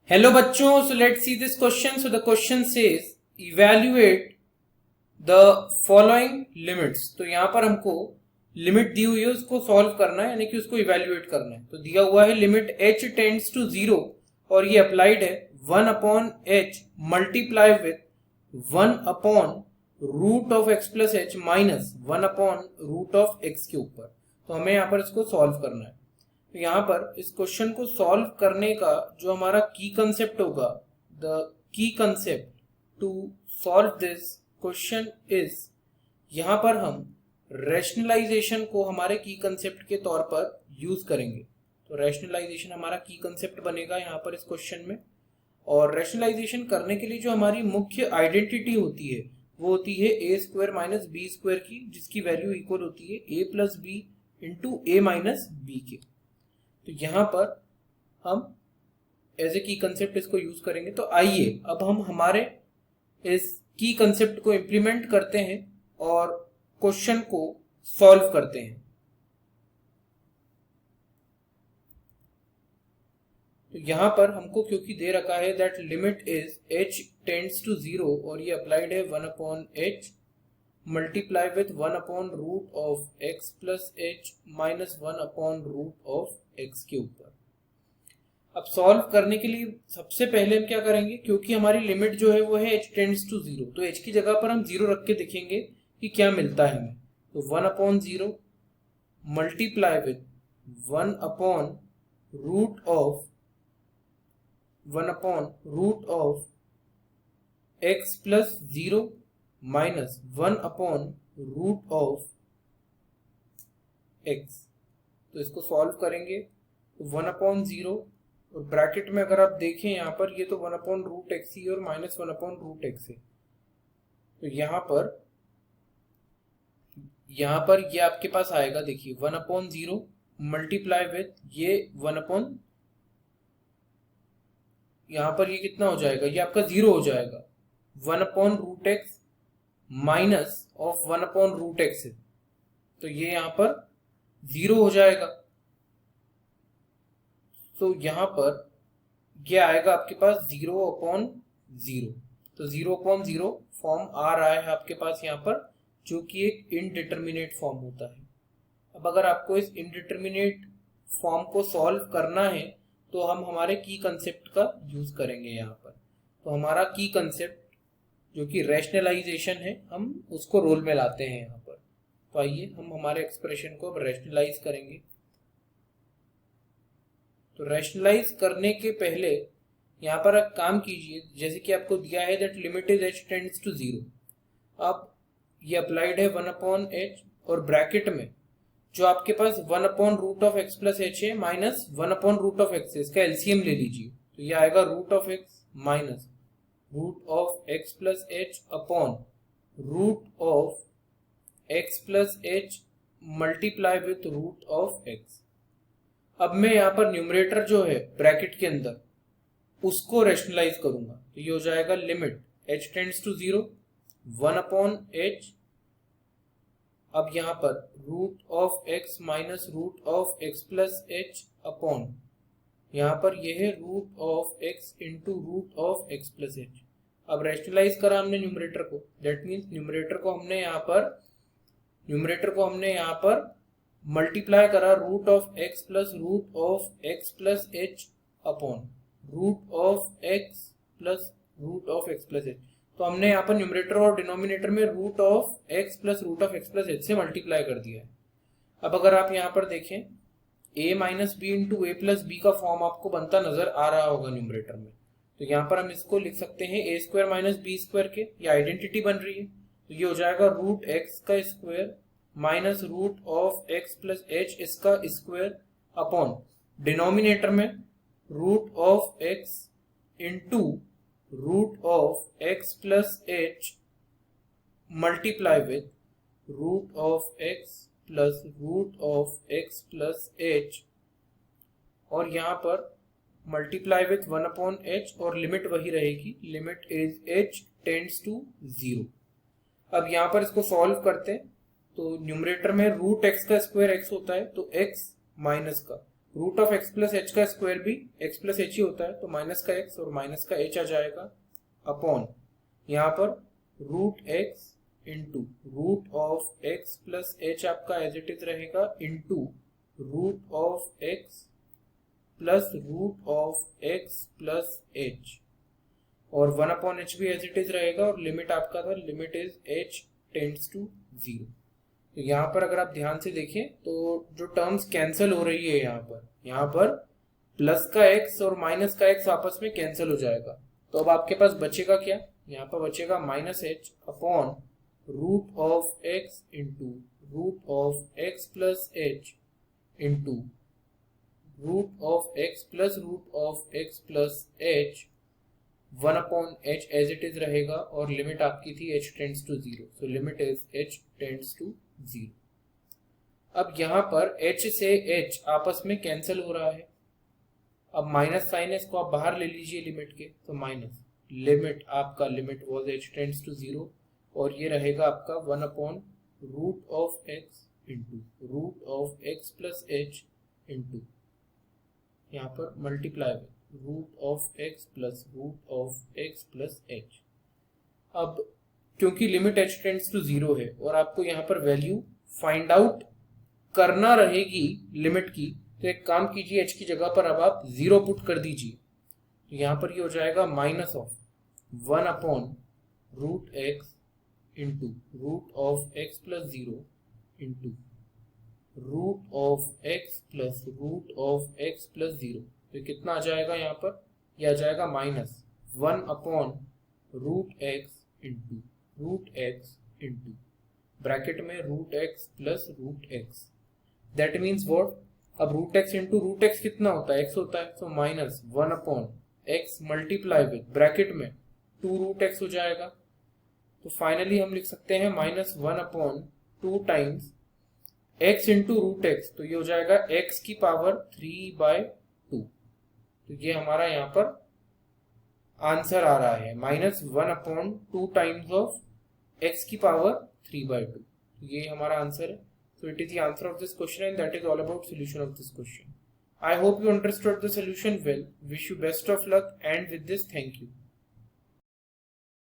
Hello बच्चों, so let's see this question. So the question says evaluate the following limits. तो यहाँ पर हमको लिमिट दी हुई है, उसको सॉल्व करना है, यानी कि उसको इवैल्यूएट करना है. तो दिया हुआ है लिमिट h टेंड्स टू 0 और ये अप्लाइड है 1 upon h multiply with 1 upon root of x plus h minus 1 upon root of x के ऊपर. तो हमें यहाँ पर इसको सॉल्व करना है. तो यहाँ पर इस क्वेश्चन को सॉल्व करने का जो हमारा की कंसेप्ट होगा, the key concept to solve this question is, यहाँ पर हम रैशनलाइजेशन को हमारे की कंसेप्ट के तौर पर यूज करेंगे. तो रैशनलाइजेशन हमारा की कंसेप्ट बनेगा यहाँ पर इस क्वेश्चन में. और रैशनलाइजेशन करने के लिए जो हमारी मुख्य आइडेंटिटी होती है वो होती है ए स्क्वायर माइनस बी स्क्वायर की, जिसकी वैल्यू इक्वल होती है ए प्लस बी इंटू ए माइनस बी के. तो यहां पर हम एज ए की कंसेप्ट इसको यूज करेंगे. तो आइए अब हम हमारे इस की कंसेप्ट को इंप्लीमेंट करते हैं और क्वेश्चन को सॉल्व करते हैं. तो यहां पर हमको क्योंकि दे रखा है that limit is h tends to 0 और ये अप्लाइड है 1 upon h multiply with 1 upon root of x plus h minus 1 upon root of x के ऊपर. अब सॉल्व करने के लिए सबसे पहले हम क्या करेंगे, क्योंकि हमारी लिमिट जो है वो है h टेंड्स टू 0, तो h की जगह पर हम 0 रख के देखेंगे कि क्या मिलता है हमें. तो 1 upon 0 multiply with 1 upon root of 1 upon root of x plus 0 minus 1 upon root of x. तो इसको सॉल्व करेंगे तो 1 अपॉन 0 और ब्रैकेट में अगर आप देखें यहाँ पर ये तो 1 अपॉन रूट एक्स ही और माइनस 1 अपॉन रूट एक्स है. तो यहाँ पर ये आपके पास आएगा, देखिए 1 अपॉन 0 मल्टीप्लाई विथ ये 1 अपॉन, यहाँ पर ये कितना हो जाएगा, ये आपका 0 हो जाएगा. 1 upon root x minus of 1 upon root x है, तो ये यहाँ पर 0 हो जाएगा. तो यहाँ पर ये आएगा आपके पास 0 अपॉन 0. तो 0 अपॉन 0 फॉर्म आ रहा है आपके पास यहाँ पर, जो कि एक इनडिटर्मिनेट फॉर्म होता है. अब अगर आपको इस इनडिटर्मिनेट फॉर्म को सॉल्व करना है तो हम हमारे की कंसेप्ट का यूज करेंगे यहाँ पर. तो हमारा की कंसेप्ट जो कि रैशनलाइजेशन है, हम उसको रोल में लाते हैं यहाँ पर. तो आइए हम हमारे एक्सप्रेशन को अब रैशनलाइज करेंगे. तो रैशनलाइज करने के पहले यहाँ पर एक काम कीजिए, जैसे कि आपको दिया है that limit is h tends to 0. अब ये अप्लाइड है 1 अपॉन h और ब्रैकेट में जो आपके पास 1 upon root of x plus h है minus 1 upon root of x है, इसका एलसीएम ले लीजिए. तो ये आएगा root of x minus root of x plus h upon root of x plus h multiply with root of x. अब मैं यहाँ पर न्यूमरेटर जो है ब्रैकेट के अंदर उसको रैशनलाइज करूंगा. तो ये हो जाएगा limit h tends to 0 1 upon h, अब यहाँ पर root of x minus root of x plus h upon यहाँ पर ये है root of x into root of x plus h. अब रैशनलाइज करा हमने न्यूमरेटर को, दैट मीन्स न्यूमरेटर को हमने यहाँ पर मल्टीप्लाई करा root of x plus root of x plus h upon root of x plus root of x plus h. तो हमने यहाँ पर न्यूमरेटर और डिनोमिनेटर में root of x plus root of x plus h से multiply कर दिया है. अब अगर आप यहाँ पर देखें a minus B into A plus B का फॉर्म आपको बनता नजर आ रहा होगा न्यूमरेटर में. तो यहाँ पर हम इसको लिख सकते हैं ए स्क्वायर माइनस बी स्क्वायर के, ये आइडेंटिटी बन रही है. तो ये हो जाएगा रूट एक्स का square minus root of x plus h इसका स्क्वायर अपॉन डिनोमिनेटर में root of x into root of x plus h multiply with root of x plus root of x plus h और यहाँ पर multiply with 1 upon h और limit वही रहेगी, limit is h tends to 0. अब यहाँ पर इसको सॉल्व करते हैं. तो न्यूमरेटर में रूट एक्स का स्क्वायर एक्स होता है, तो x माइनस का root of x plus h का स्क्वायर भी एक्स प्लस एच ही होता है, तो माइनस का एक्स और माइनस का एच आ जाएगा अपॉन यहाँ पर root x into root of x plus h आपका एज इट इज रहेगा into root of x plus root of x plus h, और 1 अपॉन एच भी एज इट इज रहेगा, और लिमिट आपका था limit is h tends to 0। तो यहाँ पर अगर आप ध्यान से देखें तो जो टर्म्स कैंसिल हो रही है यहाँ पर प्लस का एक्स और माइनस का एक्स आपस में कैंसिल हो जाएगा। तो अब आपके पास बचेगा क्या, यहाँ पर बचेगा minus h upon root of x into root of x plus h into root of x plus root of x plus h 1 upon h as it is रहेगा, और लिमिट आपकी थी h tends to 0, so limit is h tends to 0। अब यहाँ पर h से h आपस में कैंसिल हो रहा है, अब माइनस साइन है, इसको आप बाहर ले लीजिए लिमिट के, तो माइनस लिमिट आपका limit was h tends to 0, और ये रहेगा आपका 1 upon root of x into root of x plus h into यहाँ पर मल्टीप्लाई में root of x plus root of x plus h. अब क्योंकि लिमिट h टेंड्स टू 0 है और आपको यहाँ पर वैल्यू फाइंड आउट करना रहेगी लिमिट की, तो एक काम कीजिए, h की जगह पर अब आप 0 पुट कर दीजिए, तो यहाँ पर ये हो जाएगा minus of 1 upon root x into root of x plus 0 into root of x plus root of x plus 0। तो कितना आ जाएगा यहाँ पर, यह आ जाएगा minus 1 upon root x into root x into bracket में root X plus root X, that means what, अब root x into root X कितना होता है, एक्स होता है, तो minus 1 upon X multiply with bracket में 2 रूट एक्स हो जाएगा। तो फाइनली हम लिख सकते हैं minus 1 upon 2 times x into root x, तो ये हो जाएगा एक्स की पावर 3/2। तो ये हमारा यहाँ पर आंसर आ रहा है minus 1 upon 2 times of x की पावर 3/2। तो ये हमारा आंसर है। So it is the answer of this question and that is all about solution of this question. I hope you understood the solution well. Wish you best of luck and with this thank you.